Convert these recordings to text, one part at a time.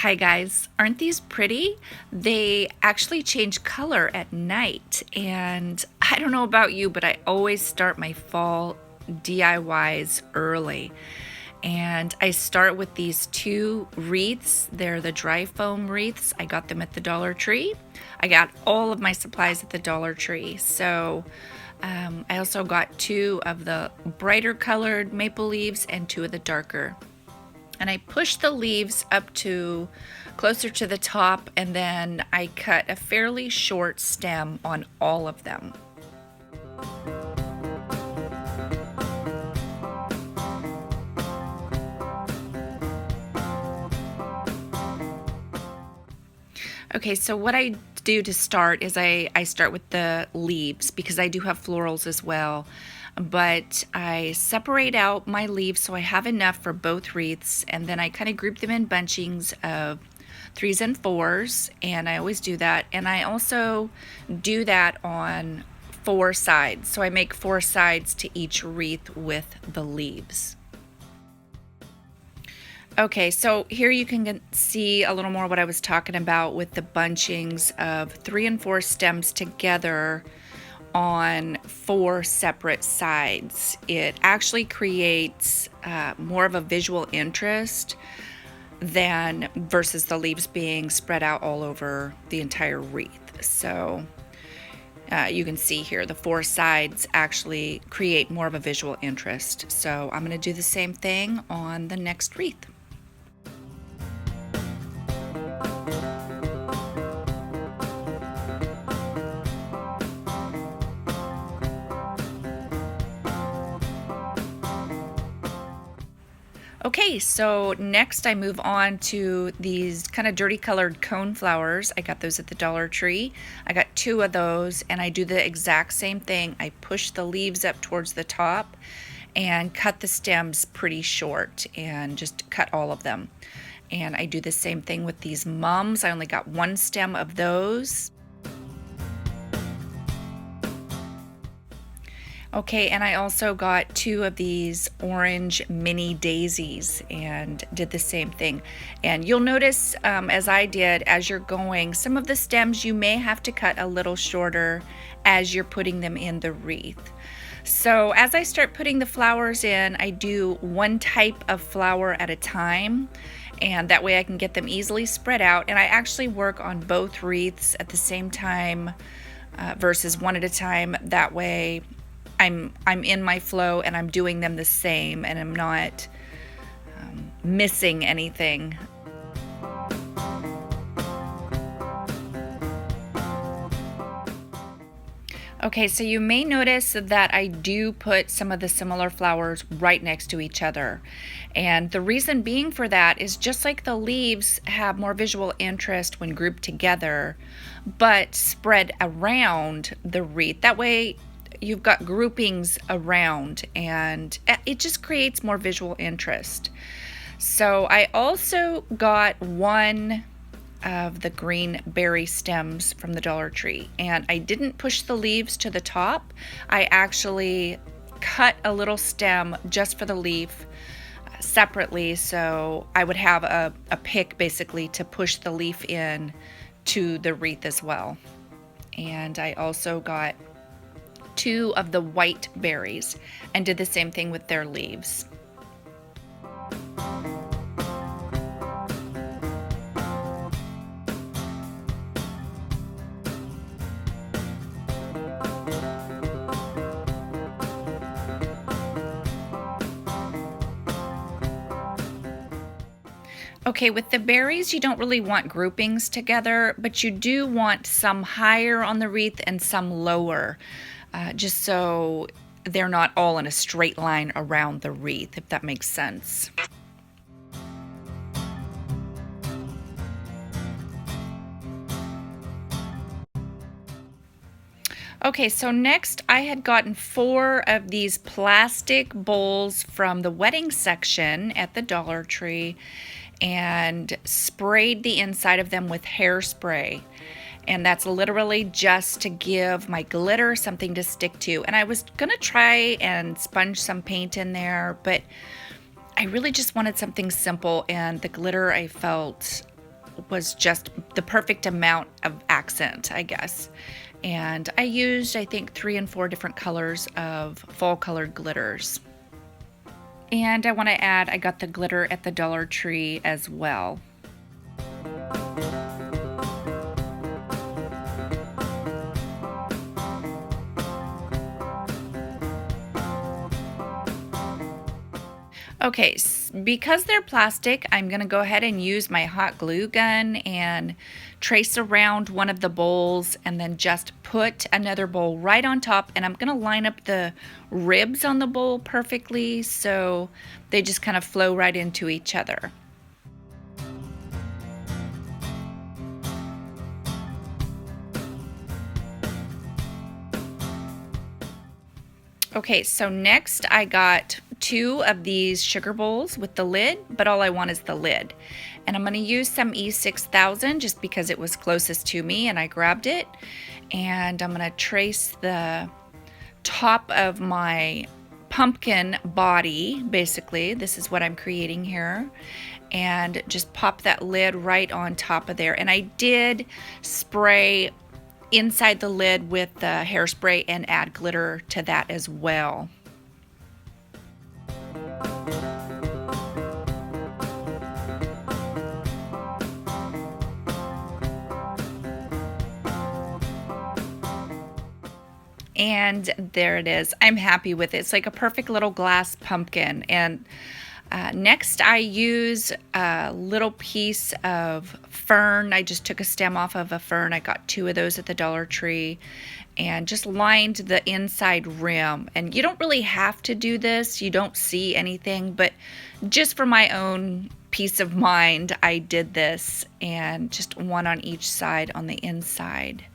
Hi guys, aren't these pretty? They actually change color at night, and I don't know about you, but I always start my fall DIYs early. And I start with these two wreaths. They're the dry foam wreaths. I got them at the Dollar Tree. I got all of my supplies at the Dollar Tree. So I also got two of the brighter colored maple leaves and two of the darker. And I push the leaves up to closer to the top, and then I cut a fairly short stem on all of them. Okay, so what I do to start is I start with the leaves because I do have florals as well. But I separate out my leaves so I have enough for both wreaths, and then I kind of group them in bunchings of 3s and 4s, and I always do that. And I also do that on 4 sides, so I make 4 sides to each wreath with the leaves. Okay, so here you can see a little more what I was talking about with the bunchings of 3 and 4 stems together on 4 separate sides. It actually creates more of a visual interest than versus the leaves being spread out all over the entire wreath. So you can see here the 4 sides actually create more of a visual interest. So I'm going to do the same thing on the next wreath. Okay, so next I move on to these kind of dirty colored cone flowers. I got those at the Dollar Tree. I got 2 of those, and I do the exact same thing. I push the leaves up towards the top and cut the stems pretty short and just cut all of them. And I do the same thing with these mums. I only got 1 stem of those. Okay, and I also got 2 of these orange mini daisies and did the same thing. And you'll notice, as I did, as you're going, some of the stems you may have to cut a little shorter as you're putting them in the wreath. So as I start putting the flowers in, I do 1 type of flower at a time, and that way I can get them easily spread out. And I actually work on both wreaths at the same time versus one at a time. That way I'm in my flow and I'm doing them the same, and I'm not missing anything. Okay, so you may notice that I do put some of the similar flowers right next to each other. And the reason being for that is just like the leaves have more visual interest when grouped together, but spread around the wreath. That way you've got groupings around, and it just creates more visual interest. So I also got 1 of the green berry stems from the Dollar Tree, and I didn't push the leaves to the top. I actually cut a little stem just for the leaf separately, so I would have a pick basically to push the leaf in to the wreath as well. And I also got 2 of the white berries and did the same thing with their leaves. Okay, with the berries, you don't really want groupings together, but you do want some higher on the wreath and some lower, just so they're not all in a straight line around the wreath, if that makes sense. Okay, so next I had gotten 4 of these plastic bowls from the wedding section at the Dollar Tree and sprayed the inside of them with hairspray. And that's literally just to give my glitter something to stick to. And I was gonna try and sponge some paint in there, but I really just wanted something simple, and the glitter I felt was just the perfect amount of accent, I guess. And I used, I think, 3 and 4 different colors of fall colored glitters. And I want to add, I got the glitter at the Dollar Tree as well. Okay, because they're plastic, I'm going to go ahead and use my hot glue gun and trace around one of the bowls and then just put another bowl right on top, and I'm going to line up the ribs on the bowl perfectly so they just kind of flow right into each other. Okay, so next I got 2 of these sugar bowls with the lid, but all I want is the lid. And I'm going to use some E6000 just because it was closest to me and I grabbed it. And I'm going to trace the top of my pumpkin body, basically. This is what I'm creating here. And just pop that lid right on top of there. And I did spray inside the lid with the hairspray and add glitter to that as well. And there it is. I'm happy with it. It's like a perfect little glass pumpkin. And next I use a little piece of fern. I just took a stem off of a fern. I got 2 of those at the Dollar Tree and just lined the inside rim. And you don't really have to do this. You don't see anything, but just for my own peace of mind, I did this, and just one on each side on the inside.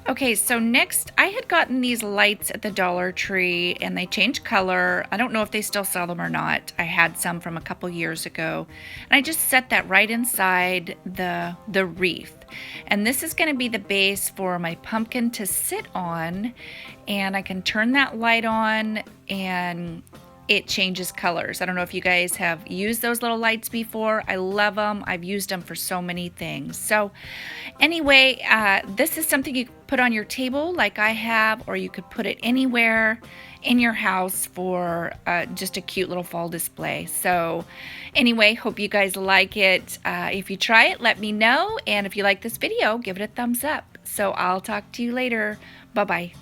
Okay, so next I had gotten these lights at the Dollar Tree and they changed color. I don't know if they still sell them or not. I had some from a couple years ago. And I just set that right inside the wreath. And this is going to be the base for my pumpkin to sit on. And I can turn that light on and it changes colors. I don't know if you guys have used those little lights before. I love them. I've used them for so many things. So anyway, this is something you put on your table like I have, or you could put it anywhere in your house for just a cute little fall display. So anyway, hope you guys like it. If you try it, let me know. And if you like this video, give it a thumbs up. So I'll talk to you later. Bye-bye.